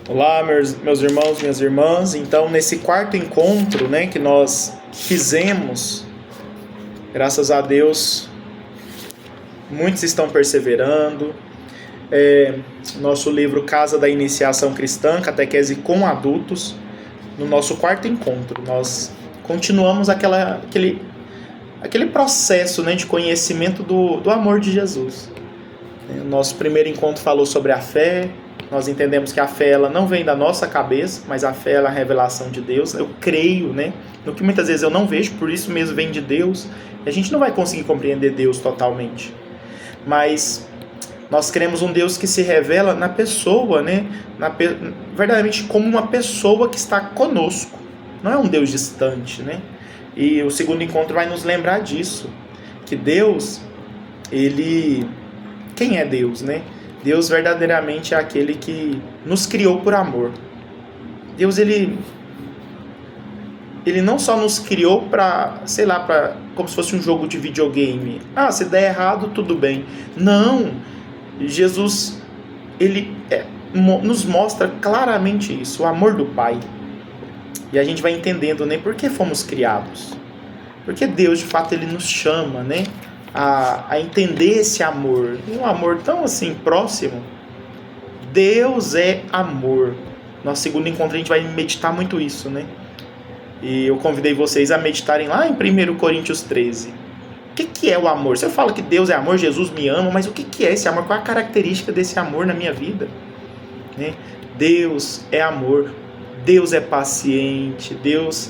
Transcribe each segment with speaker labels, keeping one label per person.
Speaker 1: Olá, meus irmãos, minhas irmãs. Então, nesse quarto encontro, que nós fizemos, graças a Deus, muitos estão perseverando. Nosso livro Casa da Iniciação Cristã, Catequese com Adultos, no nosso quarto encontro, nós continuamos aquele processo, de conhecimento do amor de Jesus. O nosso primeiro encontro falou sobre a fé. Nós entendemos que a fé ela não vem da nossa cabeça, mas a fé ela é a revelação de Deus. Eu creio, no que muitas vezes eu não vejo, por isso mesmo vem de Deus. A gente não vai conseguir compreender Deus totalmente, mas nós cremos um Deus que se revela na pessoa, verdadeiramente como uma pessoa que está conosco. Não é um Deus distante, E o segundo encontro vai nos lembrar disso, que Deus, quem é Deus, Deus verdadeiramente é aquele que nos criou por amor. Deus, ele não só nos criou como se fosse um jogo de videogame. Se der errado, tudo bem. Não. Jesus, nos mostra claramente isso, o amor do Pai. E a gente vai entendendo, por que fomos criados. Porque Deus, de fato, ele nos chama, a entender esse amor. Um amor tão assim próximo. Deus é amor. Nosso segundo encontro a gente vai meditar muito isso, E eu convidei vocês a meditarem lá em 1 Coríntios 13. O que é o amor? Se eu falo que Deus é amor, Jesus me ama, mas o que é esse amor? Qual é a característica desse amor na minha vida? Deus é amor. Deus é paciente. Deus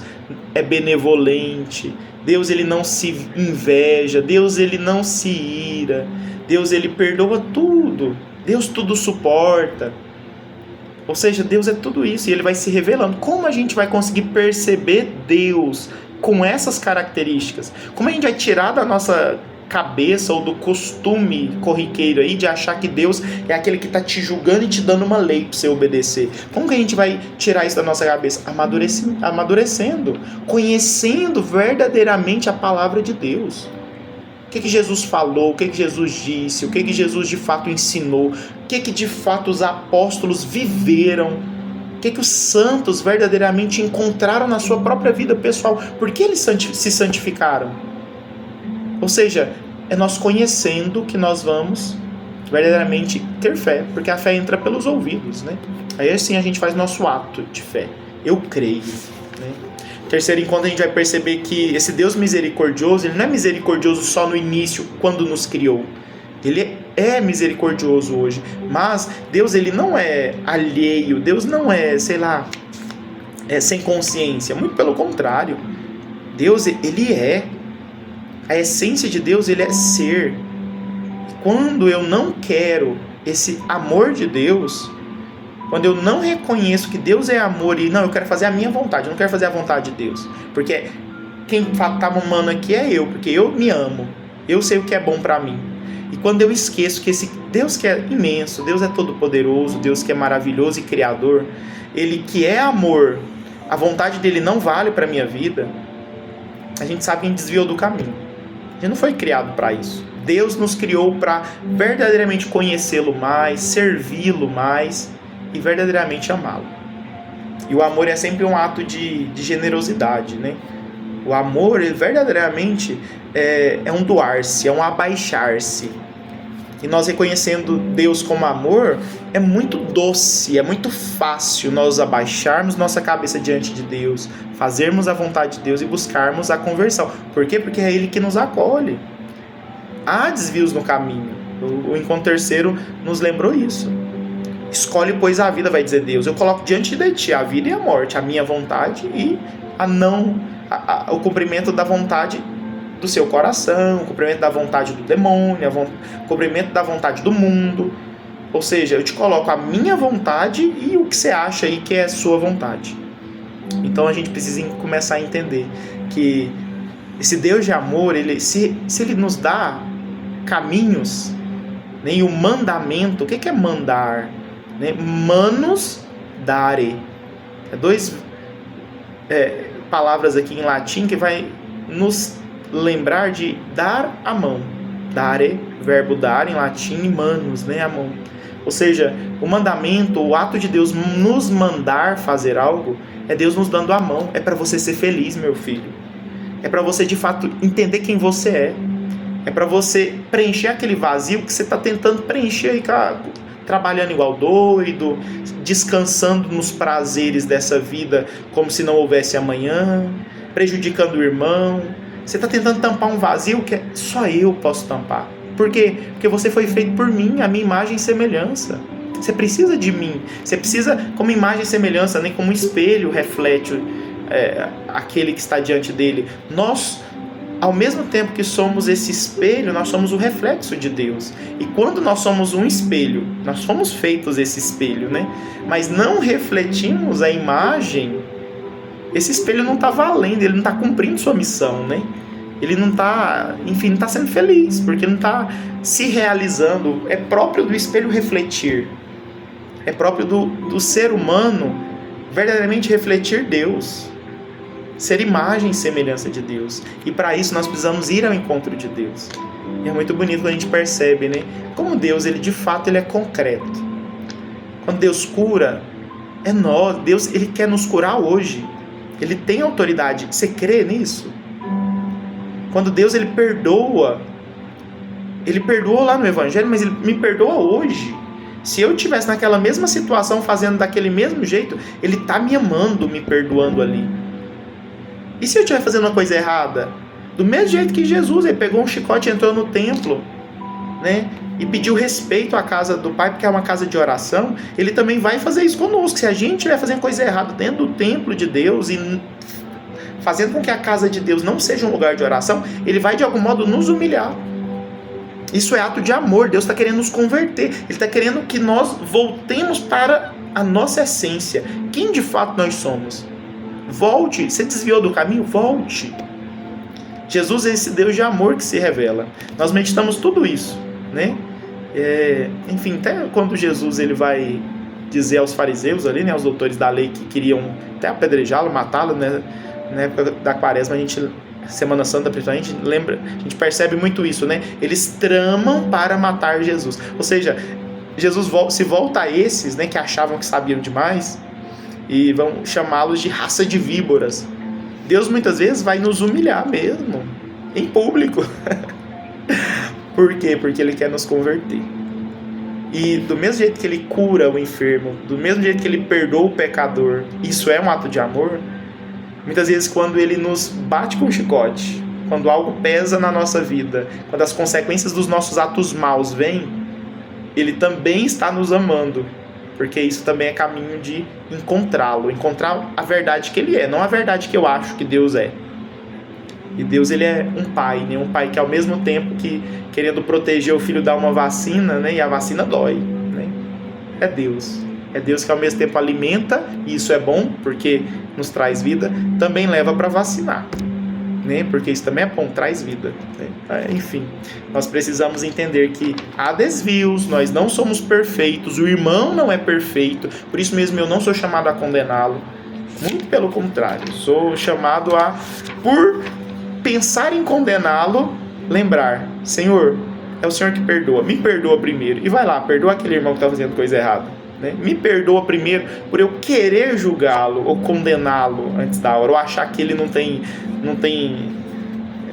Speaker 1: é benevolente. Deus, ele não se inveja. Deus, ele não se ira. Deus, ele perdoa tudo. Deus tudo suporta. Ou seja, Deus é tudo isso e ele vai se revelando. Como a gente vai conseguir perceber Deus com essas características? Como a gente vai tirar da nossa cabeça ou do costume corriqueiro aí de achar que Deus é aquele que está te julgando e te dando uma lei para você obedecer? Como que a gente vai tirar isso da nossa cabeça? Amadurecendo, conhecendo verdadeiramente a palavra de Deus. O que Jesus falou, o que Jesus disse, o que Jesus de fato ensinou, o que de fato os apóstolos viveram, o que os santos verdadeiramente encontraram na sua própria vida pessoal, por que eles se santificaram? Ou seja, é nós conhecendo que nós vamos verdadeiramente ter fé, porque a fé entra pelos ouvidos, Aí assim a gente faz nosso ato de fé. Eu creio, Terceiro encontro a gente vai perceber que esse Deus misericordioso, ele não é misericordioso só no início, quando nos criou. Ele é misericordioso hoje, mas Deus, ele não é alheio, Deus não é, sem consciência, muito pelo contrário. Deus, ele é. A essência de Deus, ele é ser. Quando eu não quero esse amor de Deus, quando eu não reconheço que Deus é amor e eu quero fazer a minha vontade, eu não quero fazer a vontade de Deus, porque quem está mamando aqui é eu, porque eu me amo, eu sei o que é bom para mim. E quando eu esqueço que esse Deus que é imenso, Deus é todo poderoso, Deus que é maravilhoso e criador, ele que é amor, a vontade dele não vale para a minha vida, a gente sabe que a gente desviou do caminho. A gente não foi criado para isso. Deus nos criou para verdadeiramente conhecê-lo mais, servi-lo mais e verdadeiramente amá-lo. E o amor é sempre um ato de generosidade, O amor, ele verdadeiramente é um doar-se, é um abaixar-se. E nós reconhecendo Deus como amor, é muito doce, é muito fácil nós abaixarmos nossa cabeça diante de Deus, fazermos a vontade de Deus e buscarmos a conversão. Por quê? Porque é Ele que nos acolhe. Há desvios no caminho. O encontro terceiro nos lembrou isso. Escolhe, pois, a vida, vai dizer Deus. Eu coloco diante de ti a vida e a morte, a minha vontade e o cumprimento da vontade do seu coração, o cumprimento da vontade do demônio, o cumprimento da vontade do mundo. Ou seja, eu te coloco a minha vontade e o que você acha aí que é a sua vontade. Então a gente precisa começar a entender que esse Deus de amor, se ele nos dá caminhos, e o mandamento, o que é mandar? Manus dare. Dois palavras aqui em latim que vai nos lembrar de dar a mão. Dare, verbo dar em latim, manus, a mão. Ou seja, o mandamento, o ato de Deus nos mandar fazer algo, é Deus nos dando a mão. É para você ser feliz, meu filho. É para você, de fato, entender quem você é. É para você preencher aquele vazio que você está tentando preencher aí, trabalhando igual doido, descansando nos prazeres dessa vida como se não houvesse amanhã, prejudicando o irmão. Você está tentando tampar um vazio que só eu posso tampar. Por quê? Porque você foi feito por mim, a minha imagem e semelhança. Você precisa de mim. Você precisa, como imagem e semelhança, nem como um espelho reflete aquele que está diante dele. Nós, ao mesmo tempo que somos esse espelho, nós somos o reflexo de Deus. E quando nós somos um espelho, nós fomos feitos esse espelho, né? Mas não refletimos a imagem, esse espelho não está valendo, ele não está cumprindo sua missão, né? Ele não está, enfim, não está sendo feliz, porque não está se realizando. É próprio do espelho refletir. É próprio do ser humano verdadeiramente refletir Deus. Ser imagem e semelhança de Deus. E para isso nós precisamos ir ao encontro de Deus. E é muito bonito quando a gente percebe, né? Como Deus, ele de fato ele é concreto. Quando Deus cura, é nós. Deus, ele quer nos curar hoje. Ele tem autoridade. Você crê nisso? Quando Deus, ele perdoa lá no Evangelho, mas ele me perdoa hoje. Se eu estivesse naquela mesma situação, fazendo daquele mesmo jeito, ele está me amando, me perdoando ali. E se eu estiver fazendo uma coisa errada? Do mesmo jeito que Jesus, ele pegou um chicote e entrou no templo, né? E pediu respeito à casa do Pai, porque é uma casa de oração, ele também vai fazer isso conosco. Se a gente estiver fazendo coisa errada dentro do templo de Deus e fazendo com que a casa de Deus não seja um lugar de oração, ele vai de algum modo nos humilhar. Isso é ato de amor. Deus está querendo nos converter. Ele está querendo que nós voltemos para a nossa essência. Quem de fato nós somos? Volte. Você desviou do caminho? Volte. Jesus é esse Deus de amor que se revela. Nós meditamos tudo isso, né? Enfim, até quando Jesus ele vai dizer aos fariseus ali, né, aos doutores da lei que queriam até apedrejá-lo, matá-lo, né? Na época da quaresma, a gente, Semana Santa, principalmente, a gente percebe muito isso, né? Eles tramam para matar Jesus. Ou seja, Jesus se volta a esses, né, que achavam que sabiam demais e vão chamá-los de raça de víboras. Deus muitas vezes vai nos humilhar mesmo, em público. Por quê? Porque Ele quer nos converter. E do mesmo jeito que Ele cura o enfermo, do mesmo jeito que Ele perdoa o pecador, isso é um ato de amor. Muitas vezes quando Ele nos bate com um chicote, quando algo pesa na nossa vida, quando as consequências dos nossos atos maus vêm, Ele também está nos amando, porque isso também é caminho de encontrá-lo, encontrar a verdade que Ele é, não a verdade que eu acho que Deus é. E Deus, Ele é um pai, né? Um pai que ao mesmo tempo que querendo proteger o filho dá uma vacina, né? E a vacina dói, né? É Deus. É Deus que ao mesmo tempo alimenta, e isso é bom, porque nos traz vida, também leva para vacinar, né? Porque isso também é bom, traz vida, né? Enfim, nós precisamos entender que há desvios, nós não somos perfeitos, o irmão não é perfeito, por isso mesmo eu não sou chamado a condená-lo, muito pelo contrário, sou chamado a, por pensar em condená-lo, lembrar, Senhor, é o Senhor que perdoa, me perdoa primeiro, e vai lá, perdoa aquele irmão que está fazendo coisa errada. Né? Me perdoa primeiro por eu querer julgá-lo ou condená-lo antes da hora, ou achar que ele não tem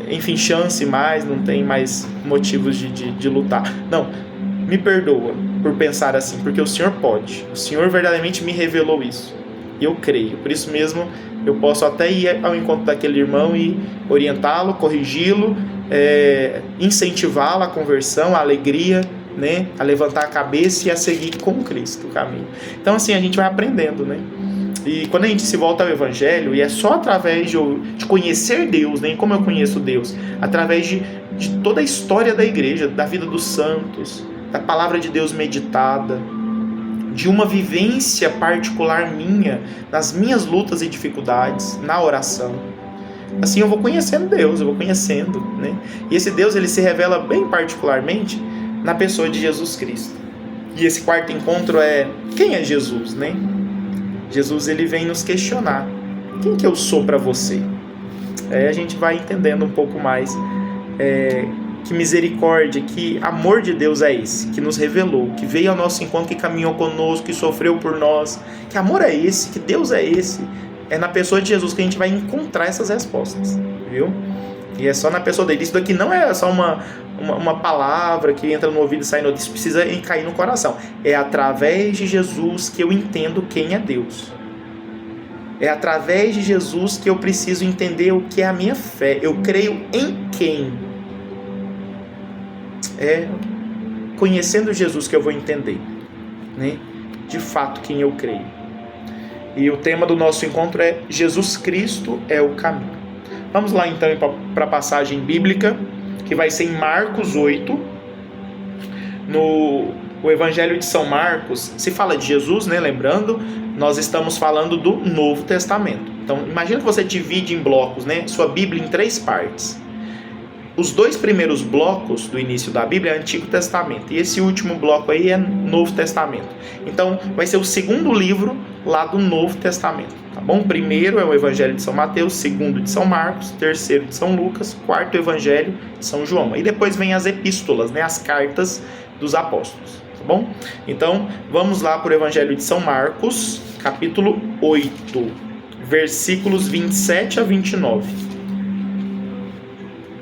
Speaker 1: enfim, chance mais, não tem mais motivos de lutar. Não, me perdoa por pensar assim, porque o Senhor pode, o Senhor verdadeiramente me revelou isso, e eu creio, por isso mesmo eu posso até ir ao encontro daquele irmão e orientá-lo, corrigi-lo, incentivá-lo à conversão, à alegria, né, a levantar a cabeça e a seguir com Cristo o caminho. Então assim a gente vai aprendendo, né? E quando a gente se volta ao Evangelho, e é só através de conhecer Deus, né? Como eu conheço Deus? Através de toda a história da igreja, da vida dos santos, da palavra de Deus meditada, de uma vivência particular minha, nas minhas lutas e dificuldades, na oração. Assim eu vou conhecendo Deus, eu vou conhecendo, né? E esse Deus, ele se revela bem particularmente na pessoa de Jesus Cristo. E esse quarto encontro é, quem é Jesus, né? Jesus, ele vem nos questionar, quem que eu sou para você? A gente vai entendendo um pouco mais que misericórdia, que amor de Deus é esse, que nos revelou, que veio ao nosso encontro, que caminhou conosco, que sofreu por nós. Que amor é esse, que Deus é esse. É na pessoa de Jesus que a gente vai encontrar essas respostas, viu? E é só na pessoa dele. Isso daqui não é só uma palavra que entra no ouvido e sai no outro. Isso precisa cair no coração. É através de Jesus que eu entendo quem é Deus. É através de Jesus que eu preciso entender o que é a minha fé. Eu creio em quem? É conhecendo Jesus que eu vou entender, né, de fato quem eu creio. E o tema do nosso encontro é Jesus Cristo é o caminho. Vamos lá então para a passagem bíblica, que vai ser em Marcos 8. No Evangelho de São Marcos se fala de Jesus, né? Lembrando, nós estamos falando do Novo Testamento. Então imagina que você divide em blocos, né, sua Bíblia em 3 partes. Os 2 primeiros blocos do início da Bíblia é Antigo Testamento. E esse último bloco aí é Novo Testamento. Então, vai ser o segundo livro lá do Novo Testamento. Tá bom? O primeiro é o Evangelho de São Mateus, segundo de São Marcos, terceiro de São Lucas, quarto Evangelho de São João. E depois vem as epístolas, né? As cartas dos apóstolos. Tá bom? Então, vamos lá para o Evangelho de São Marcos, capítulo 8, versículos 27 a 29.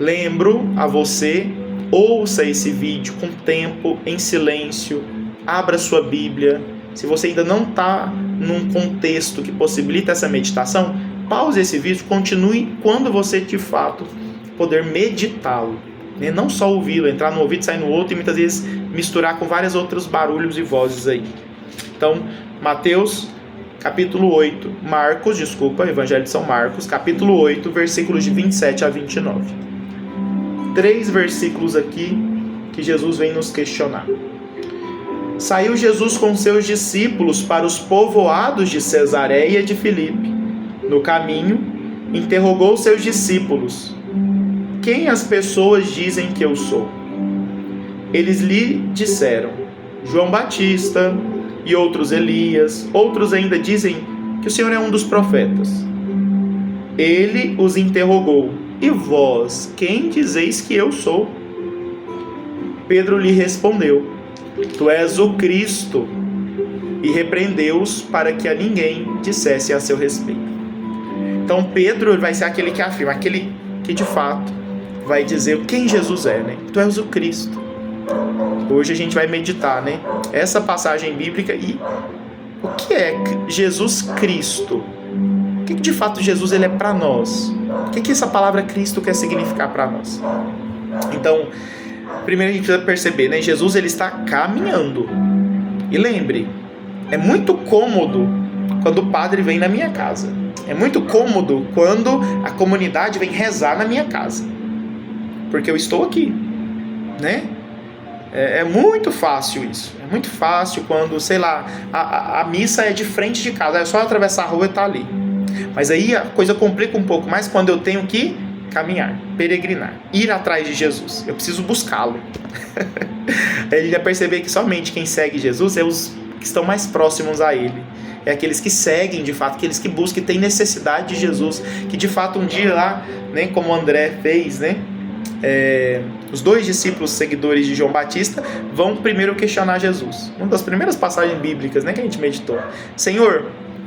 Speaker 1: Lembro a você, ouça esse vídeo com tempo, em silêncio, abra sua Bíblia. Se você ainda não está num contexto que possibilita essa meditação, pause esse vídeo, continue quando você de fato poder meditá-lo, né? Não só ouvi-lo, entrar no ouvido, sair no outro e muitas vezes misturar com vários outros barulhos e vozes aí. Então, Evangelho de São Marcos, capítulo 8, versículos de 27 a 29. 3 versículos aqui que Jesus vem nos questionar. Saiu Jesus com seus discípulos para os povoados de Cesareia e de Filipe. No caminho, interrogou seus discípulos: quem as pessoas dizem que eu sou? Eles lhe disseram: João Batista, e outros Elias, outros ainda dizem que o Senhor é um dos profetas. Ele os interrogou: e vós, quem dizeis que eu sou? Pedro lhe respondeu: tu és o Cristo. E repreendeu-os para que a ninguém dissesse a seu respeito. Então Pedro vai ser aquele que afirma, aquele que de fato vai dizer quem Jesus é, né? Tu és o Cristo. Hoje a gente vai meditar, né, essa passagem bíblica e o que é Jesus Cristo? O que de fato Jesus ele é para nós? O que essa palavra Cristo quer significar para nós? Então, primeiro a gente precisa perceber, né? Jesus ele está caminhando. E lembre, é muito cômodo quando o padre vem na minha casa. É muito cômodo quando a comunidade vem rezar na minha casa. Porque eu estou aqui, né? É muito fácil isso. É muito fácil quando, sei lá, a missa é de frente de casa. É só atravessar a rua e tá ali. Mas aí a coisa complica um pouco mais quando eu tenho que caminhar, peregrinar, ir atrás de Jesus. Eu preciso buscá-lo. A gente vai perceber que somente quem segue Jesus é os que estão mais próximos a Ele. É aqueles que seguem, de fato, aqueles que buscam, que têm necessidade de Jesus. Que de fato um dia lá, né, como André fez, né? Os 2 discípulos seguidores de João Batista vão primeiro questionar Jesus. Uma das primeiras passagens bíblicas, né, que a gente meditou. Senhor,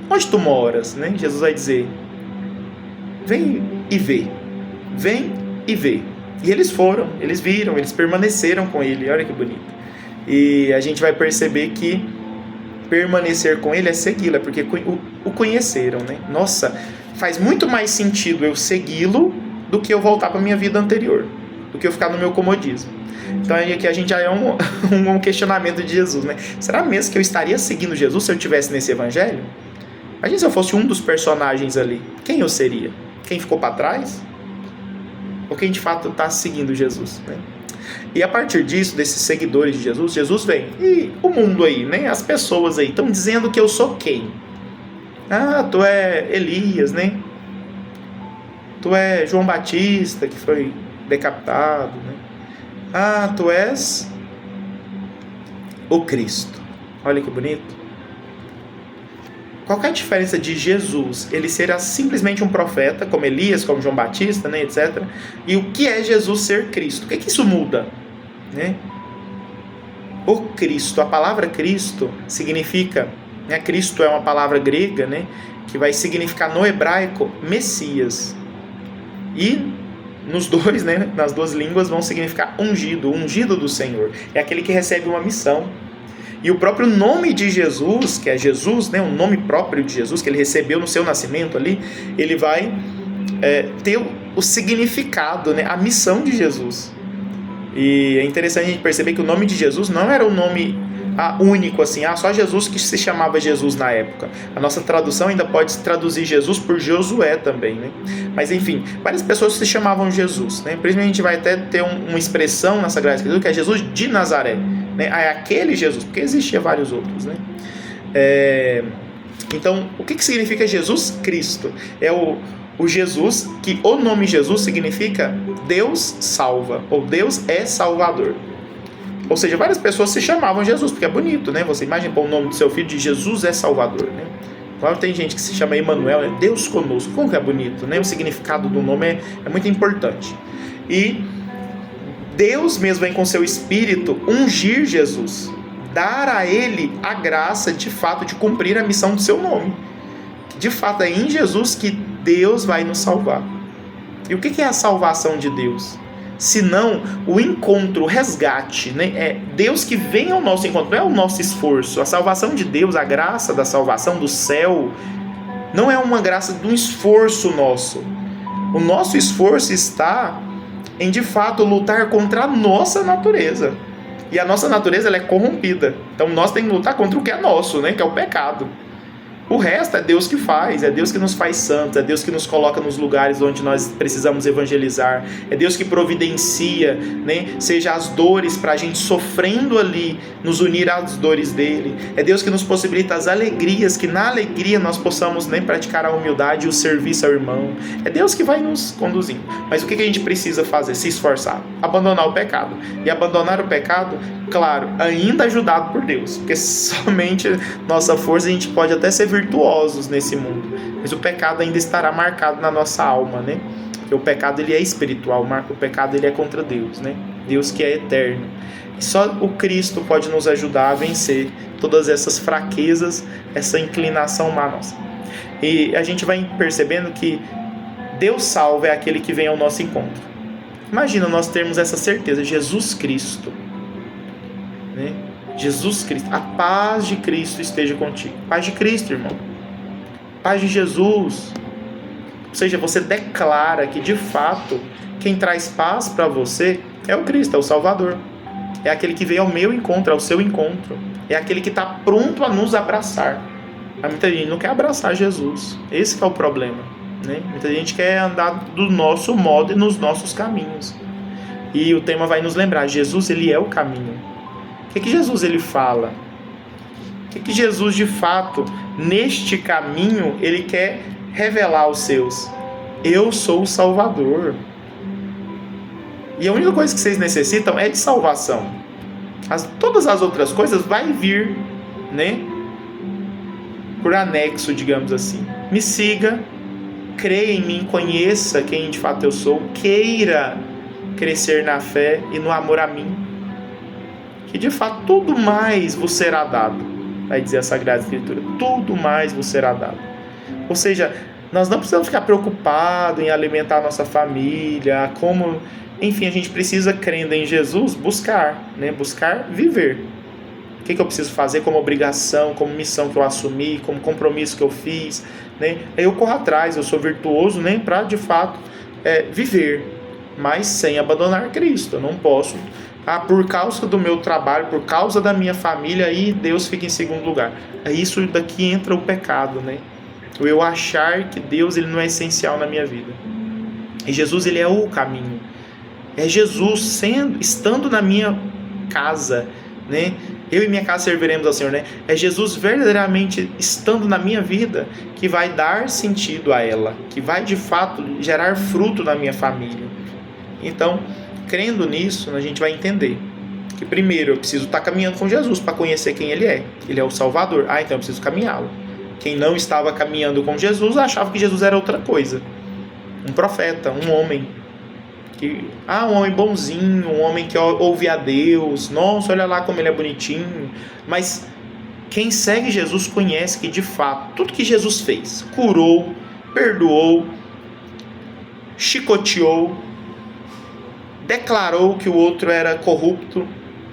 Speaker 1: onde tu moras? Né? Jesus vai dizer: vem e vê. Vem e vê. E eles foram, eles viram, eles permaneceram com ele. Olha que bonito. E a gente vai perceber que permanecer com ele é segui-lo, é porque o conheceram, né? Nossa, faz muito mais sentido eu segui-lo do que eu voltar para a minha vida anterior, do que eu ficar no meu comodismo. Então aqui a gente já é um questionamento de Jesus, né? Será mesmo que eu estaria seguindo Jesus se eu estivesse nesse evangelho? Imagina se eu fosse um dos personagens ali. Quem eu seria? Quem ficou para trás? Ou quem de fato está seguindo Jesus, né? E a partir disso, desses seguidores de Jesus, Jesus vem. E o mundo aí, né? As pessoas aí estão dizendo que eu sou quem? Ah, tu é Elias, né? Tu é João Batista, que foi decapitado, né? Ah, tu és o Cristo. Olha que bonito. Qual que é a diferença de Jesus? Ele ser simplesmente um profeta, como Elias, como João Batista, né, etc. E o que é Jesus ser Cristo? O que isso muda? Né? O Cristo, a palavra Cristo significa, né, Cristo é uma palavra grega, né, que vai significar no hebraico Messias. E nos dois, né, nas duas línguas vão significar ungido, o ungido do Senhor. É aquele que recebe uma missão. E o próprio nome de Jesus, que é Jesus, né, o nome próprio de Jesus, que ele recebeu no seu nascimento ali, ele vai ter o significado, né, a missão de Jesus. E é interessante a gente perceber que o nome de Jesus não era um nome único, assim, só Jesus que se chamava Jesus na época. A nossa tradução ainda pode traduzir Jesus por Josué também, né? Mas enfim, várias pessoas se chamavam Jesus, né? Por isso a gente vai até ter uma expressão na Sagrada Escritura que é Jesus de Nazaré, né? É aquele Jesus, porque existia vários outros, né? Então, o que significa Jesus Cristo? É o Jesus, que o nome Jesus significa Deus salva, ou Deus é Salvador. Ou seja, várias pessoas se chamavam Jesus, porque é bonito, né? Você imagina pôr o nome do seu filho de Jesus é Salvador, né? Claro, tem gente que se chama Emanuel, né? Deus conosco. Como que é bonito, né? O significado do nome é muito importante. E Deus mesmo vem com seu Espírito ungir Jesus, dar a ele a graça, de fato, de cumprir a missão do seu nome. De fato, é em Jesus que Deus vai nos salvar. E o que é a salvação de Deus? Senão o encontro, o resgate, né? É Deus que vem ao nosso encontro, não é o nosso esforço. A salvação de Deus, a graça da salvação do céu, não é uma graça de um esforço nosso. O nosso esforço está em, de fato, lutar contra a nossa natureza. E a nossa natureza, ela é corrompida. Então nós temos que lutar contra o que é nosso, né? Que é o pecado. O resto é Deus que faz, é Deus que nos faz santos, é Deus que nos coloca nos lugares onde nós precisamos evangelizar, é Deus que providencia, né, seja as dores para a gente sofrendo ali, nos unir às dores dele, é Deus que nos possibilita as alegrias, que na alegria nós possamos, né, praticar a humildade e o serviço ao irmão, é Deus que vai nos conduzindo. Mas o que a gente precisa fazer? Se esforçar, abandonar o pecado, e abandonar o pecado, claro, ainda ajudado por Deus, porque somente nossa força a gente pode até ser virtuosos nesse mundo, mas o pecado ainda estará marcado na nossa alma, né? Porque o pecado ele é espiritual, o pecado ele é contra Deus, né? Deus que é eterno. E só o Cristo pode nos ajudar a vencer todas essas fraquezas, essa inclinação má nossa. E a gente vai percebendo que Deus salva é aquele que vem ao nosso encontro. Imagina nós termos essa certeza, Jesus Cristo, né? Jesus Cristo, a paz de Cristo esteja contigo. Paz de Cristo, irmão. Paz de Jesus. Ou seja, você declara que de fato quem traz paz para você é o Cristo, é o Salvador. É aquele que veio ao meu encontro, ao seu encontro. É aquele que está pronto a nos abraçar. Mas muita gente não quer abraçar Jesus. Esse que é o problema, né? Muita gente quer andar do nosso modo e nos nossos caminhos. E o tema vai nos lembrar, Jesus ele é o caminho. O que Jesus ele fala? O que Jesus de fato, neste caminho, ele quer revelar aos seus? Eu sou o Salvador. E a única coisa que vocês necessitam é de salvação. Todas as outras coisas vai vir, né? Por anexo, digamos assim. Me siga, creia em mim, conheça quem de fato eu sou, queira crescer na fé e no amor a mim. Que de fato tudo mais vos será dado, vai dizer a Sagrada Escritura, tudo mais vos será dado. Ou seja, nós não precisamos ficar preocupados em alimentar a nossa família, como, enfim, a gente precisa, crendo em Jesus, buscar, né? Buscar viver. O que eu preciso fazer como obrigação, como missão que eu assumi, como compromisso que eu fiz, né? Aí eu corro atrás, eu sou virtuoso, né? Para de fato viver, mas sem abandonar Cristo. Eu não posso... por causa do meu trabalho, por causa da minha família, aí Deus fica em segundo lugar. É isso daqui entra o pecado, né? Eu achar que Deus ele não é essencial na minha vida. E Jesus ele é o caminho. É Jesus estando na minha casa, né? Eu e minha casa serviremos ao Senhor, né? É Jesus verdadeiramente estando na minha vida que vai dar sentido a ela, que vai de fato gerar fruto na minha família. Então, crendo nisso, a gente vai entender que primeiro eu preciso estar caminhando com Jesus para conhecer quem Ele é. Ele é o Salvador. Então eu preciso caminhá-lo. Quem não estava caminhando com Jesus achava que Jesus era outra coisa. Um profeta, um homem. Um homem bonzinho, um homem que ouve a Deus. Nossa, olha lá como ele é bonitinho. Mas quem segue Jesus conhece que, de fato, tudo que Jesus fez, curou, perdoou, chicoteou, declarou que o outro era corrupto,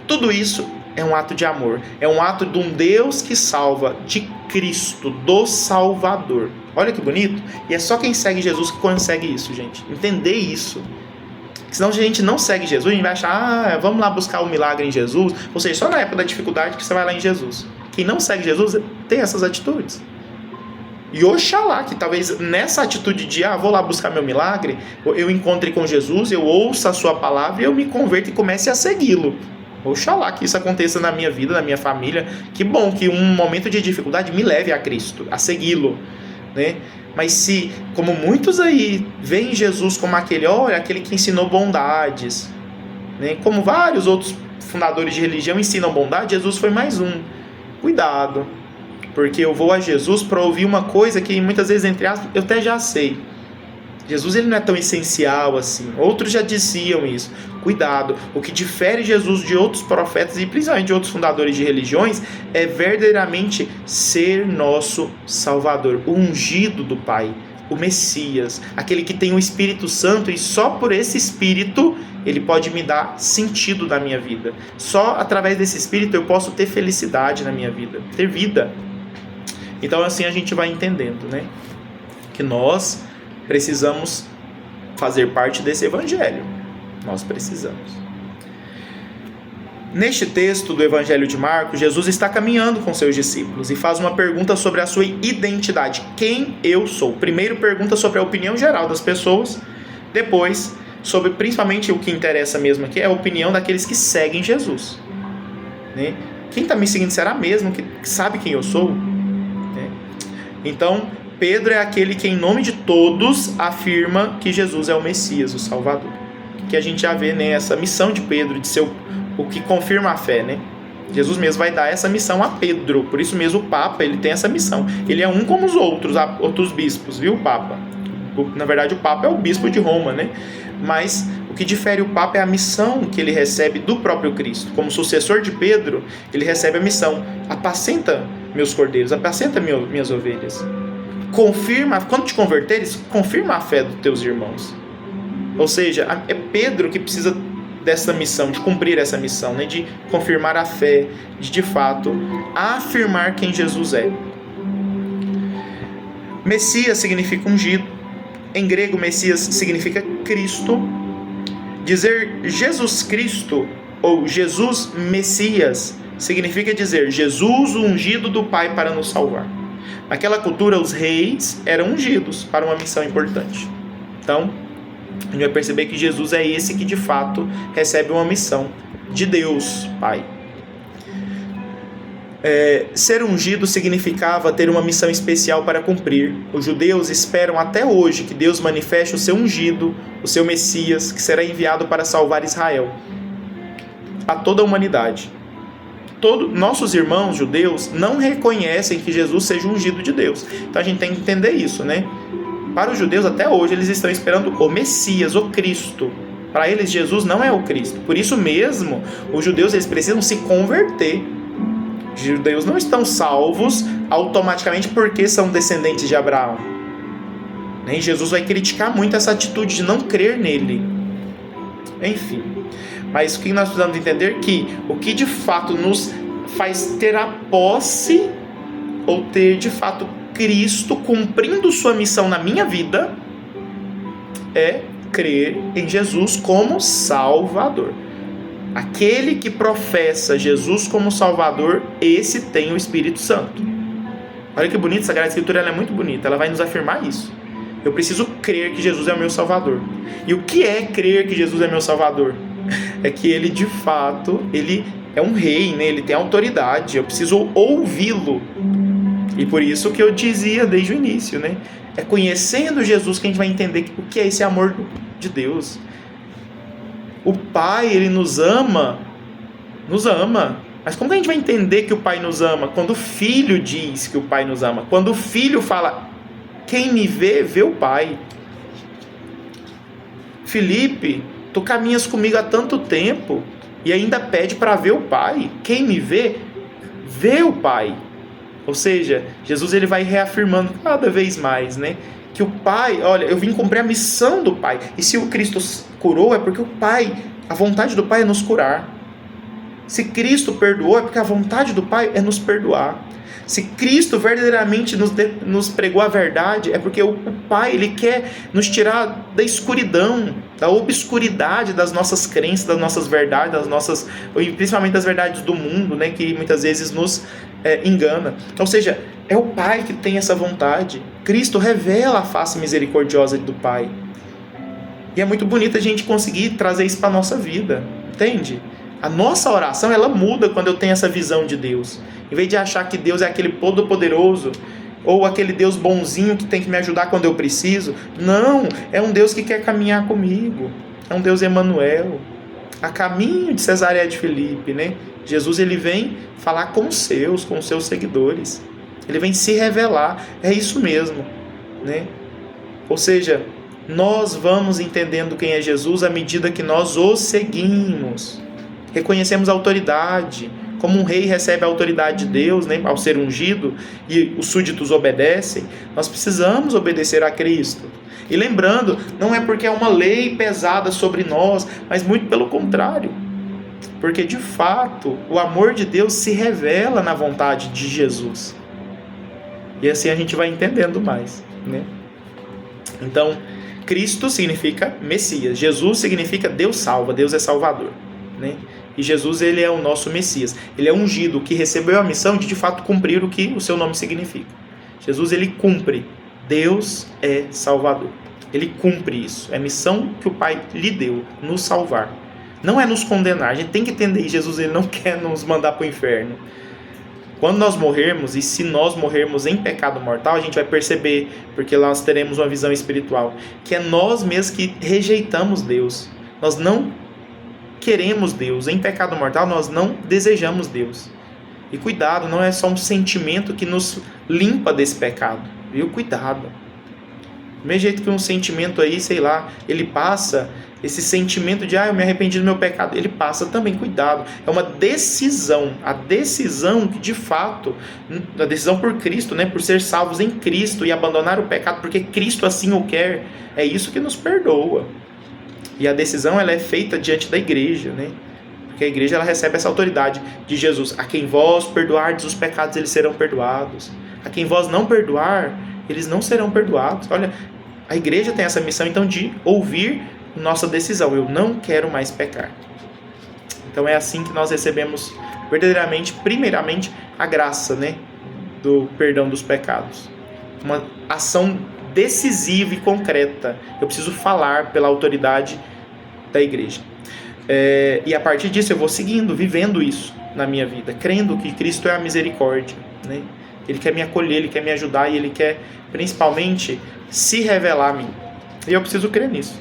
Speaker 1: tudo isso é um ato de amor. É um ato de um Deus que salva, de Cristo, do Salvador. Olha que bonito. E é só quem segue Jesus que consegue isso, gente. Entender isso. Senão a gente não segue Jesus, a gente vai achar, vamos lá buscar o milagre em Jesus. Ou seja, só na época da dificuldade que você vai lá em Jesus. Quem não segue Jesus tem essas atitudes. E oxalá que talvez nessa atitude de, vou lá buscar meu milagre, eu encontre com Jesus, eu ouça a sua palavra e eu me converta e comece a segui-lo. Oxalá que isso aconteça na minha vida, na minha família. Que bom que um momento de dificuldade me leve a Cristo, a segui-lo, né? Mas se, como muitos aí, veem Jesus como aquele que ensinou bondades, né? Como vários outros fundadores de religião ensinam bondade, Jesus foi mais um. Cuidado, porque eu vou a Jesus para ouvir uma coisa que muitas vezes, entre aspas, eu até já sei. Jesus ele não é tão essencial assim. Outros já diziam isso. Cuidado. O que difere Jesus de outros profetas e principalmente de outros fundadores de religiões é verdadeiramente ser nosso Salvador, o ungido do Pai, o Messias, aquele que tem o Espírito Santo e só por esse Espírito ele pode me dar sentido na minha vida. Só através desse Espírito eu posso ter felicidade na minha vida, ter vida. Então assim a gente vai entendendo, né? Que nós precisamos fazer parte desse evangelho. Nós precisamos. Neste texto do Evangelho de Marcos, Jesus está caminhando com seus discípulos e faz uma pergunta sobre a sua identidade. Quem eu sou? Primeiro pergunta sobre a opinião geral das pessoas, depois sobre principalmente o que interessa mesmo aqui é a opinião daqueles que seguem Jesus. Né? Quem está me seguindo será mesmo que sabe quem eu sou? Né? Então, Pedro é aquele que, em nome de todos, afirma que Jesus é o Messias, o Salvador. Que a gente já vê, né, essa missão de Pedro, de ser o que confirma a fé, né? Jesus mesmo vai dar essa missão a Pedro. Por isso mesmo o Papa, ele tem essa missão. Ele é um como os outros bispos, viu, o Papa? Na verdade, o Papa é o bispo de Roma, né? Mas o que difere o Papa é a missão que ele recebe do próprio Cristo. Como sucessor de Pedro, ele recebe a missão: apacenta meus cordeiros, apacenta minhas ovelhas. Confirma, quando te converteres, confirma a fé dos teus irmãos. Ou seja, é Pedro que precisa dessa missão, de cumprir essa missão, né? De confirmar a fé, de fato afirmar quem Jesus é. Messias significa ungido. Em grego, Messias significa Cristo. Dizer Jesus Cristo ou Jesus Messias significa dizer Jesus, o ungido do Pai para nos salvar. Naquela cultura, os reis eram ungidos para uma missão importante. Então, a gente vai perceber que Jesus é esse que de fato recebe uma missão de Deus, Pai. Ser ungido significava ter uma missão especial para cumprir. Os judeus esperam até hoje que Deus manifeste o seu ungido, o seu Messias, que será enviado para salvar Israel, a toda a humanidade. Nossos irmãos judeus não reconhecem que Jesus seja ungido de Deus. Então a gente tem que entender isso, né? Para os judeus, até hoje, eles estão esperando o Messias, o Cristo. Para eles, Jesus não é o Cristo. Por isso mesmo, os judeus eles precisam se converter. Os judeus não estão salvos automaticamente porque são descendentes de Abraão. E Jesus vai criticar muito essa atitude de não crer nele. Enfim. Mas o que nós precisamos entender é que o que de fato nos faz ter a posse ou ter de fato Cristo cumprindo sua missão na minha vida é crer em Jesus como Salvador. Aquele que professa Jesus como Salvador, esse tem o Espírito Santo. Olha que bonito, a Sagrada Escritura ela é muito bonita, ela vai nos afirmar isso. Eu preciso crer que Jesus é o meu Salvador. E o que é crer que Jesus é meu Salvador? É que ele de fato, ele é um rei, né? Ele tem autoridade, eu preciso ouvi-lo. E por isso que eu dizia desde o início, né? É conhecendo Jesus que a gente vai entender o que é esse amor de Deus. O Pai, ele nos ama Mas como que a gente vai entender que o Pai nos ama? Quando o Filho diz que o Pai nos ama. Quando o Filho fala, quem me vê, vê o Pai. Felipe, tu caminhas comigo há tanto tempo e ainda pede para ver o Pai. Quem me vê, vê o Pai. Ou seja, Jesus ele vai reafirmando cada vez mais, né? Que o Pai, olha, eu vim cumprir a missão do Pai. E se o Cristo curou, é porque o Pai, a vontade do Pai é nos curar. Se Cristo perdoou, é porque a vontade do Pai é nos perdoar. Se Cristo verdadeiramente nos pregou a verdade, é porque o Pai ele quer nos tirar da escuridão, da obscuridade das nossas crenças, das nossas verdades, principalmente das verdades do mundo, né, que muitas vezes nos engana. Ou seja, é o Pai que tem essa vontade. Cristo revela a face misericordiosa do Pai. E é muito bonito a gente conseguir trazer isso para a nossa vida, entende? A nossa oração, ela muda quando eu tenho essa visão de Deus. Em vez de achar que Deus é aquele todo-poderoso, ou aquele Deus bonzinho que tem que me ajudar quando eu preciso. Não, é um Deus que quer caminhar comigo. É um Deus Emanuel. A caminho de Cesareia de Filipe, né? Jesus, ele vem falar com os seus seguidores. Ele vem se revelar. É isso mesmo, né? Ou seja, nós vamos entendendo quem é Jesus à medida que nós o seguimos. Reconhecemos a autoridade, como um rei recebe a autoridade de Deus, né, ao ser ungido, e os súditos obedecem. Nós precisamos obedecer a Cristo. E lembrando, não é porque é uma lei pesada sobre nós, mas muito pelo contrário. Porque de fato, o amor de Deus se revela na vontade de Jesus. E assim a gente vai entendendo mais, né? Então, Cristo significa Messias. Jesus significa Deus salva, Deus é Salvador, né? E Jesus, ele é o nosso Messias. Ele é ungido, que recebeu a missão de fato cumprir o que o seu nome significa. Jesus, ele cumpre. Deus é Salvador. Ele cumpre isso. É a missão que o Pai lhe deu, nos salvar. Não é nos condenar. A gente tem que entender, Jesus, ele não quer nos mandar para o inferno. Quando nós morrermos, e se nós morrermos em pecado mortal, a gente vai perceber, porque lá nós teremos uma visão espiritual, que é nós mesmos que rejeitamos Deus. Nós não queremos Deus. Em pecado mortal, nós não desejamos Deus. E cuidado, não é só um sentimento que nos limpa desse pecado. Viu? Cuidado. Do mesmo jeito que um sentimento aí, sei lá, ele passa, esse sentimento de, eu me arrependi do meu pecado, ele passa também, cuidado. É uma decisão, a decisão que de fato, a decisão por Cristo, né, por ser salvos em Cristo e abandonar o pecado, porque Cristo assim o quer, é isso que nos perdoa. E a decisão, ela é feita diante da igreja, né? Porque a igreja, ela recebe essa autoridade de Jesus. A quem vós perdoardes os pecados, eles serão perdoados. A quem vós não perdoar, eles não serão perdoados. Olha, a igreja tem essa missão, então, de ouvir nossa decisão. Eu não quero mais pecar. Então é assim que nós recebemos verdadeiramente, primeiramente, a graça, né? Do perdão dos pecados. Uma ação decisiva e concreta. Eu preciso falar pela autoridade da igreja. E a partir disso eu vou seguindo, vivendo isso na minha vida, crendo que Cristo é a misericórdia, né? Ele quer me acolher, Ele quer me ajudar e Ele quer principalmente se revelar a mim. E eu preciso crer nisso.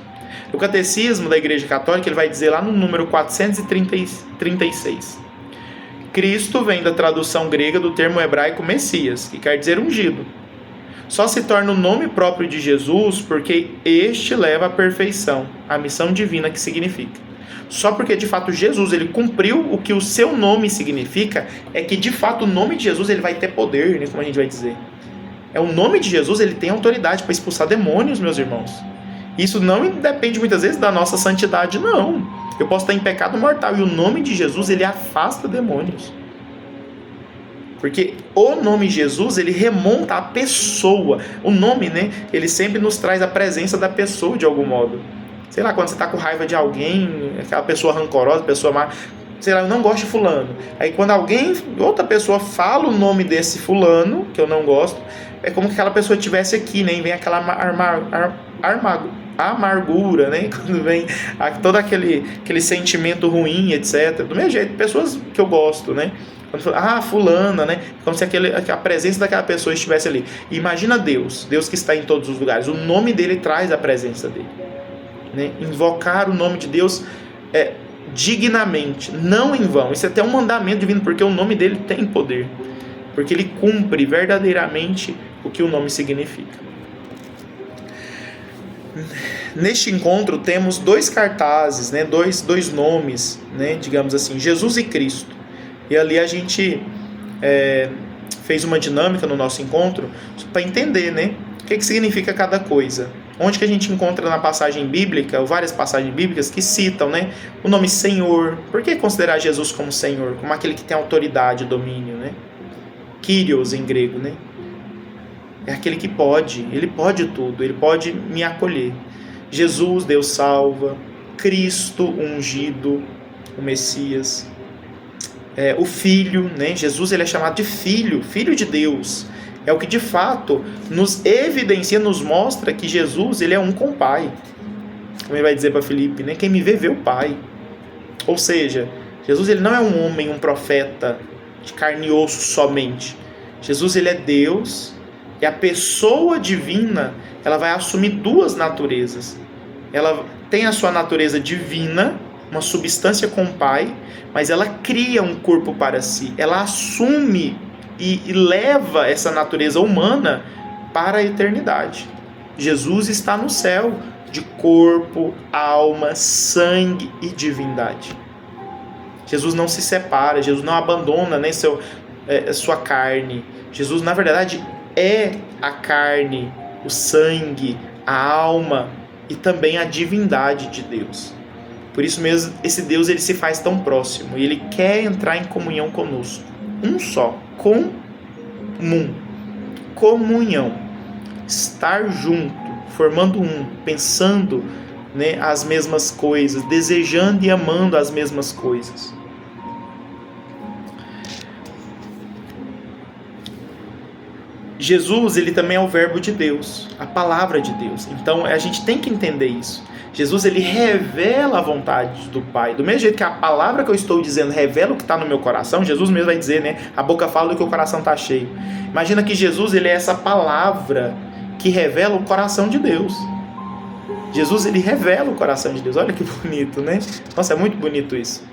Speaker 1: O Catecismo da Igreja Católica, ele vai dizer lá no número 436. Cristo vem da tradução grega do termo hebraico Messias, que quer dizer ungido. Só se torna o nome próprio de Jesus porque este leva à perfeição, a missão divina que significa. Só porque de fato Jesus ele cumpriu o que o seu nome significa, é que de fato o nome de Jesus ele vai ter poder, né, como a gente vai dizer. O nome de Jesus ele tem autoridade para expulsar demônios, meus irmãos. Isso não depende muitas vezes da nossa santidade, não. Eu posso estar em pecado mortal e o nome de Jesus ele afasta demônios. Porque o nome Jesus, ele remonta à pessoa. O nome, né, ele sempre nos traz a presença da pessoa de algum modo. Sei lá, quando você está com raiva de alguém, aquela pessoa rancorosa, pessoa má, sei lá, eu não gosto de fulano. Aí quando outra pessoa fala o nome desse fulano, que eu não gosto, é como que aquela pessoa estivesse aqui, né, e vem aquela amargura, né, quando vem todo aquele sentimento ruim, etc. Do mesmo jeito, pessoas que eu gosto, né, quando fala, fulana, né? Como se a presença daquela pessoa estivesse ali. E imagina Deus que está em todos os lugares. O nome dele traz a presença dele, né? Invocar o nome de Deus dignamente, não em vão. Isso é até um mandamento divino, porque o nome dele tem poder, porque ele cumpre verdadeiramente o que o nome significa. Neste encontro temos dois cartazes, né, dois nomes, né, digamos assim, Jesus e Cristo. E ali a gente fez uma dinâmica no nosso encontro para entender, né, o que significa cada coisa. Onde que a gente encontra na passagem bíblica, ou várias passagens bíblicas que citam, né, o nome Senhor. Por que considerar Jesus como Senhor? Como aquele que tem autoridade, domínio, né? Kyrios em grego, né? É aquele que pode, ele pode tudo, ele pode me acolher. Jesus, Deus salva. Cristo, ungido, o Messias. O Filho, né? Jesus, ele é chamado de Filho, Filho de Deus. É o que de fato nos evidencia, nos mostra que Jesus, ele é um com o Pai. Como ele vai dizer para Filipe, né? Quem me vê, vê o Pai. Ou seja, Jesus, ele não é um homem, um profeta de carne e osso somente. Jesus, ele é Deus, e a pessoa divina, ela vai assumir duas naturezas. Ela tem a sua natureza divina, uma substância com o Pai, mas ela cria um corpo para si. Ela assume e leva essa natureza humana para a eternidade. Jesus está no céu, de corpo, alma, sangue e divindade. Jesus não se separa, Jesus não abandona, né, sua carne. Jesus, na verdade, é a carne, o sangue, a alma e também a divindade de Deus. Por isso mesmo, esse Deus, ele se faz tão próximo e ele quer entrar em comunhão conosco. Um só, comunhão, estar junto, formando um, pensando, né, as mesmas coisas, desejando e amando as mesmas coisas. Jesus, ele também é o verbo de Deus, a palavra de Deus. Então a gente tem que entender isso. Jesus, ele revela a vontade do Pai. Do mesmo jeito que a palavra que eu estou dizendo revela o que está no meu coração, Jesus mesmo vai dizer, né? A boca fala do que o coração está cheio. Imagina que Jesus, ele é essa palavra que revela o coração de Deus. Jesus, ele revela o coração de Deus. Olha que bonito, né? Nossa, é muito bonito isso.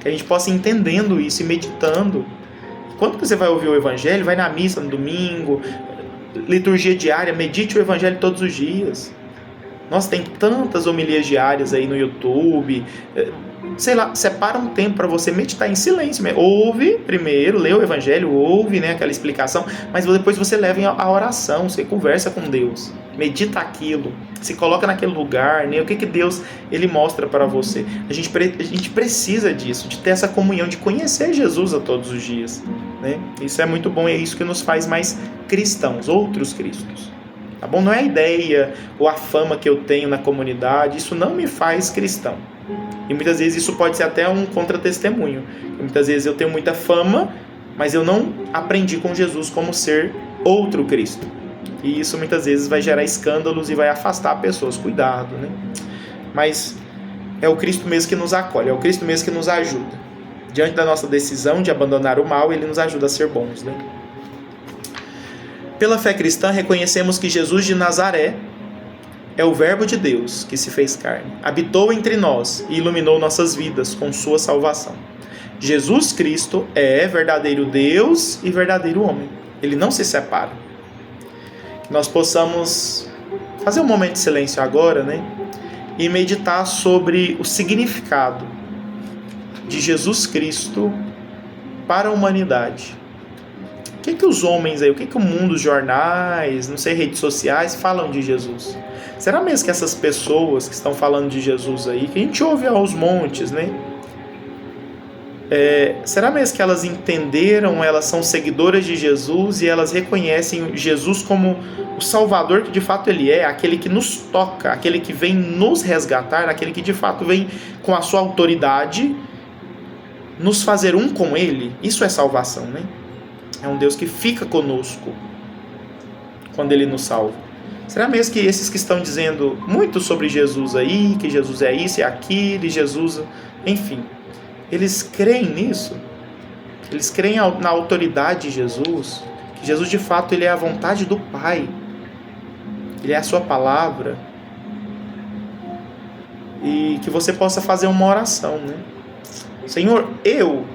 Speaker 1: Que a gente possa ir entendendo isso e meditando. Quando você vai ouvir o Evangelho, vai na missa no domingo, liturgia diária, medite o Evangelho todos os dias. Nossa, tem tantas homilias diárias aí no YouTube. Sei lá, separa um tempo para você meditar em silêncio. Ouve primeiro, lê o Evangelho, ouve, né, aquela explicação, mas depois você leva a oração, você conversa com Deus, medita aquilo, se coloca naquele lugar, né, o que Deus ele mostra para você. A gente precisa disso, de ter essa comunhão, de conhecer Jesus a todos os dias, né? Isso é muito bom e é isso que nos faz mais cristãos, outros cristos. Tá bom? Não é a ideia ou a fama que eu tenho na comunidade, isso não me faz cristão. E muitas vezes isso pode ser até um contra-testemunho. Muitas vezes eu tenho muita fama, mas eu não aprendi com Jesus como ser outro Cristo. E isso muitas vezes vai gerar escândalos e vai afastar pessoas. Cuidado, né? Mas é o Cristo mesmo que nos acolhe, é o Cristo mesmo que nos ajuda. Diante da nossa decisão de abandonar o mal, ele nos ajuda a ser bons, né? Pela fé cristã, reconhecemos que Jesus de Nazaré é o Verbo de Deus que se fez carne, habitou entre nós e iluminou nossas vidas com sua salvação. Jesus Cristo é verdadeiro Deus e verdadeiro homem. Ele não se separa. Que nós possamos fazer um momento de silêncio agora, né? E meditar sobre o significado de Jesus Cristo para a humanidade. O que os homens aí, o que o mundo, os jornais, não sei, redes sociais falam de Jesus? Será mesmo que essas pessoas que estão falando de Jesus aí, que a gente ouve aos montes, né? Será mesmo que elas entenderam, elas são seguidoras de Jesus e elas reconhecem Jesus como o Salvador que de fato Ele é, aquele que nos toca, aquele que vem nos resgatar, aquele que de fato vem com a sua autoridade nos fazer um com Ele? Isso é salvação, né? É um Deus que fica conosco quando Ele nos salva. Será mesmo que esses que estão dizendo muito sobre Jesus aí, que Jesus é isso e aquilo, e Jesus, enfim, eles creem nisso? Eles creem na autoridade de Jesus? Que Jesus de fato ele é a vontade do Pai? Ele é a sua palavra? E que você possa fazer uma oração, né? Senhor, eu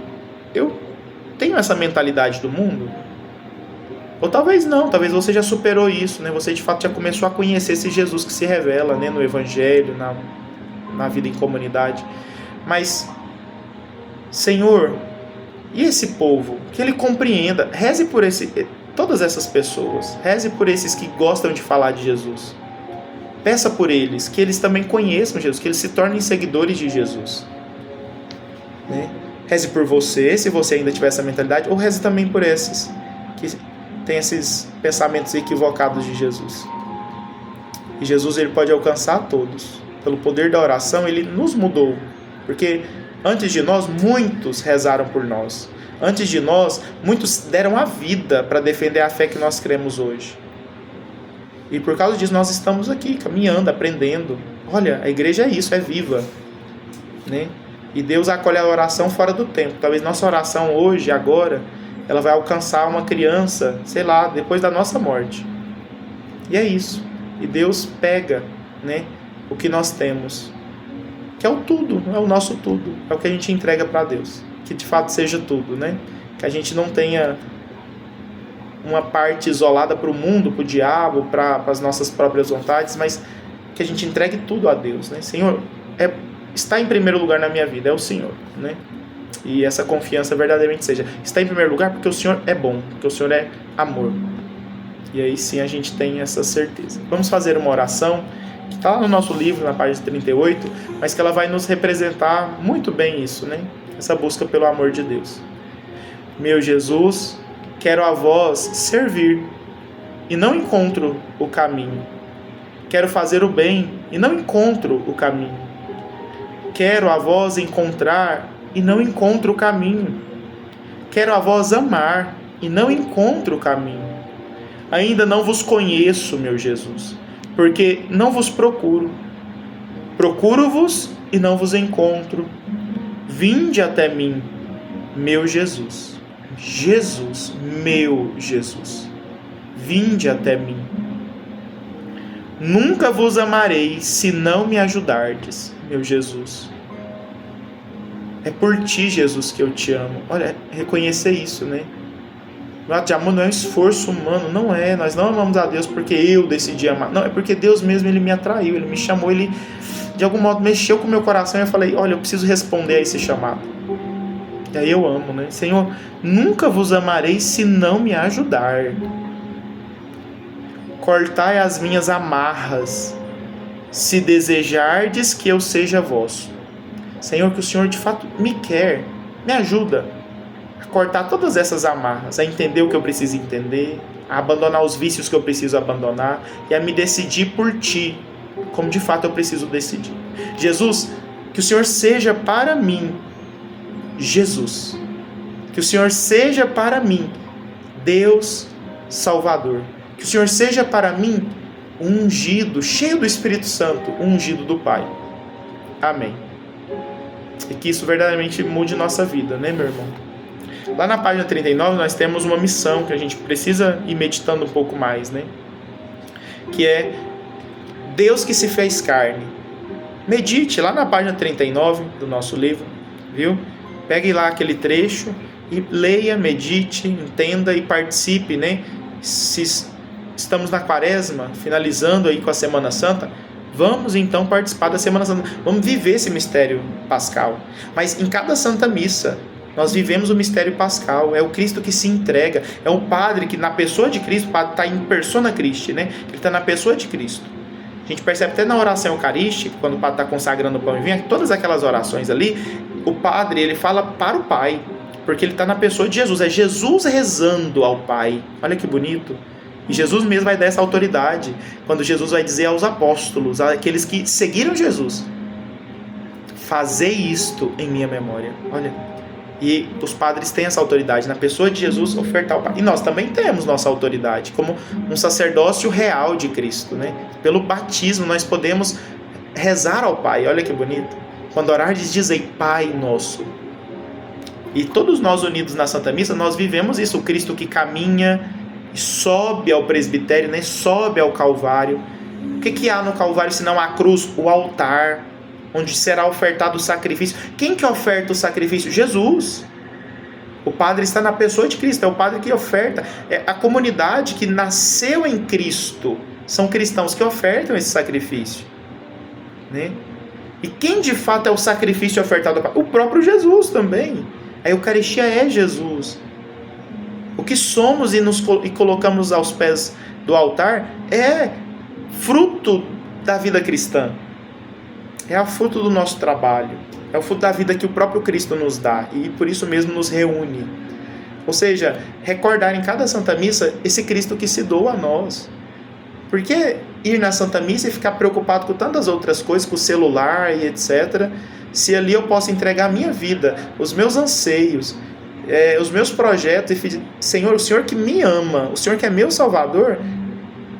Speaker 1: tenho essa mentalidade do mundo? Ou talvez não, talvez você já superou isso, né? Você de fato já começou a conhecer esse Jesus que se revela, né? No Evangelho, na vida em comunidade. Mas, Senhor, e esse povo? Que ele compreenda. Reze por todas essas pessoas. Reze por esses que gostam de falar de Jesus. Peça por eles, que eles também conheçam Jesus, que eles se tornem seguidores de Jesus. Né? Reze por você, se você ainda tiver essa mentalidade, ou reze também por esses que tem esses pensamentos equivocados de Jesus. E Jesus, ele pode alcançar a todos. Pelo poder da oração, ele nos mudou. Porque antes de nós, muitos rezaram por nós. Antes de nós, muitos deram a vida para defender a fé que nós cremos hoje. E por causa disso, nós estamos aqui, caminhando, aprendendo. Olha, a igreja é isso, é viva. Né? E Deus acolhe a oração fora do tempo. Talvez nossa oração hoje, agora, ela vai alcançar uma criança, sei lá, depois da nossa morte. E é isso. E Deus pega, né, o que nós temos, que é o tudo, é o nosso tudo, é o que a gente entrega para Deus. Que de fato seja tudo, né? Que a gente não tenha uma parte isolada para o mundo, para o diabo, para as nossas próprias vontades, mas que a gente entregue tudo a Deus, né? Senhor, está em primeiro lugar na minha vida, é o Senhor, né? E essa confiança verdadeiramente seja, está em primeiro lugar porque o Senhor é bom, porque o Senhor é amor. E aí sim a gente tem essa certeza. Vamos fazer uma oração que está lá no nosso livro, na página 38, mas que ela vai nos representar muito bem isso, né? Essa busca pelo amor de Deus. Meu Jesus, quero a vós servir e não encontro o caminho. Quero fazer o bem e não encontro o caminho. Quero a vós encontrar e não encontro o caminho. Quero a vós amar e não encontro o caminho. Ainda não vos conheço, meu Jesus, porque não vos procuro. Procuro-vos e não vos encontro. Vinde até mim, meu Jesus. Jesus, meu Jesus. Vinde até mim. Nunca vos amarei se não me ajudardes, meu Jesus. É por ti, Jesus, que eu te amo. Olha, reconhecer isso, né? O ato de amor não é um esforço humano, não é. Nós não amamos a Deus porque eu decidi amar. Não, é porque Deus mesmo, ele me atraiu, ele me chamou, ele de algum modo mexeu com o meu coração e eu falei, olha, eu preciso responder a esse chamado. E aí eu amo, né? Senhor, nunca vos amarei se não me ajudar. Cortai as minhas amarras, se desejardes que eu seja vosso. Senhor, que o Senhor de fato me quer, me ajuda a cortar todas essas amarras, a entender o que eu preciso entender, a abandonar os vícios que eu preciso abandonar e a me decidir por ti, como de fato eu preciso decidir. Jesus, que o Senhor seja para mim, Jesus, que o Senhor seja para mim, Deus Salvador, que o Senhor seja para mim um ungido, cheio do Espírito Santo, um ungido do Pai. Amém. E que isso verdadeiramente mude nossa vida, né, meu irmão? Lá na página 39 nós temos uma missão que a gente precisa ir meditando um pouco mais, né? Que é Deus que se fez carne. Medite lá na página 39 do nosso livro, viu? Pegue lá aquele trecho e leia, medite, entenda e participe, né? Se estamos na quaresma, finalizando aí com a Semana Santa, vamos então participar da Semana Santa. Vamos viver esse mistério pascal. Mas em cada Santa Missa, nós vivemos o mistério pascal. É o Cristo que se entrega. É o Padre que na pessoa de Cristo, o Padre está em persona Christi, né? Ele está na pessoa de Cristo. A gente percebe até na oração eucarística, quando o Padre está consagrando o pão e vinho, todas aquelas orações ali, o Padre, ele fala para o Pai, porque ele está na pessoa de Jesus. É Jesus rezando ao Pai. Olha que bonito. E Jesus mesmo vai dar essa autoridade, quando Jesus vai dizer aos apóstolos, aqueles que seguiram Jesus, fazei isto em minha memória. Olha, e os padres têm essa autoridade, na pessoa de Jesus, ofertar ao Pai. E nós também temos nossa autoridade, como um sacerdócio real de Cristo, né? Pelo batismo nós podemos rezar ao Pai. Olha que bonito. Quando orardes, dizei, Pai nosso. E todos nós unidos na Santa Missa, nós vivemos isso, o Cristo que caminha, sobe ao presbitério, né? Sobe ao Calvário. O que há no Calvário senão a cruz? O altar. onde será ofertado o sacrifício. Quem que oferta o sacrifício? Jesus. O Padre está na pessoa de Cristo, é o Padre que oferta. É a comunidade que nasceu em Cristo, são cristãos que ofertam esse sacrifício, né? E quem de fato é o sacrifício ofertado ao Pai? O próprio Jesus também. A Eucaristia é Jesus. O que somos e colocamos aos pés do altar é fruto da vida cristã. É o fruto do nosso trabalho. É o fruto da vida que o próprio Cristo nos dá. E por isso mesmo nos reúne. Ou seja, recordar em cada Santa Missa esse Cristo que se doa a nós. Por que ir na Santa Missa e ficar preocupado com tantas outras coisas, com o celular e etc., se ali eu posso entregar a minha vida, os meus anseios, os meus projetos, e Senhor, o Senhor que me ama, o Senhor que é meu Salvador,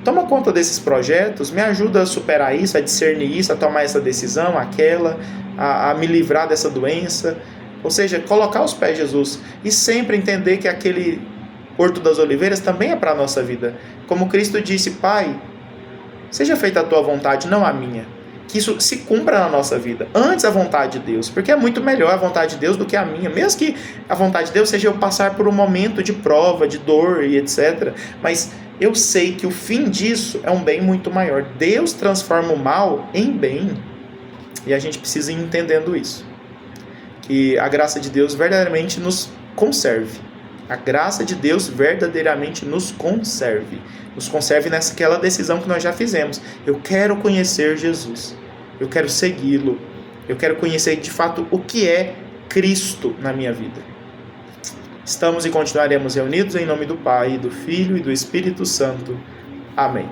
Speaker 1: toma conta desses projetos, me ajuda a superar isso, a discernir isso, a tomar essa decisão, aquela, a me livrar dessa doença. Ou seja, colocar os pés de Jesus e sempre entender que aquele Horto das Oliveiras também é para a nossa vida. Como Cristo disse: Pai, seja feita a tua vontade, não a minha. Que isso se cumpra na nossa vida. Antes a vontade de Deus. Porque é muito melhor a vontade de Deus do que a minha. Mesmo que a vontade de Deus seja eu passar por um momento de prova, de dor e etc. Mas eu sei que o fim disso é um bem muito maior. Deus transforma o mal em bem. E a gente precisa ir entendendo isso. Que a graça de Deus verdadeiramente nos conserve. A graça de Deus verdadeiramente nos conserve. Nos conserve naquela decisão que nós já fizemos. Eu quero conhecer Jesus. Eu quero segui-lo. Eu quero conhecer de fato o que é Cristo na minha vida. Estamos e continuaremos reunidos em nome do Pai, do Filho e do Espírito Santo. Amém.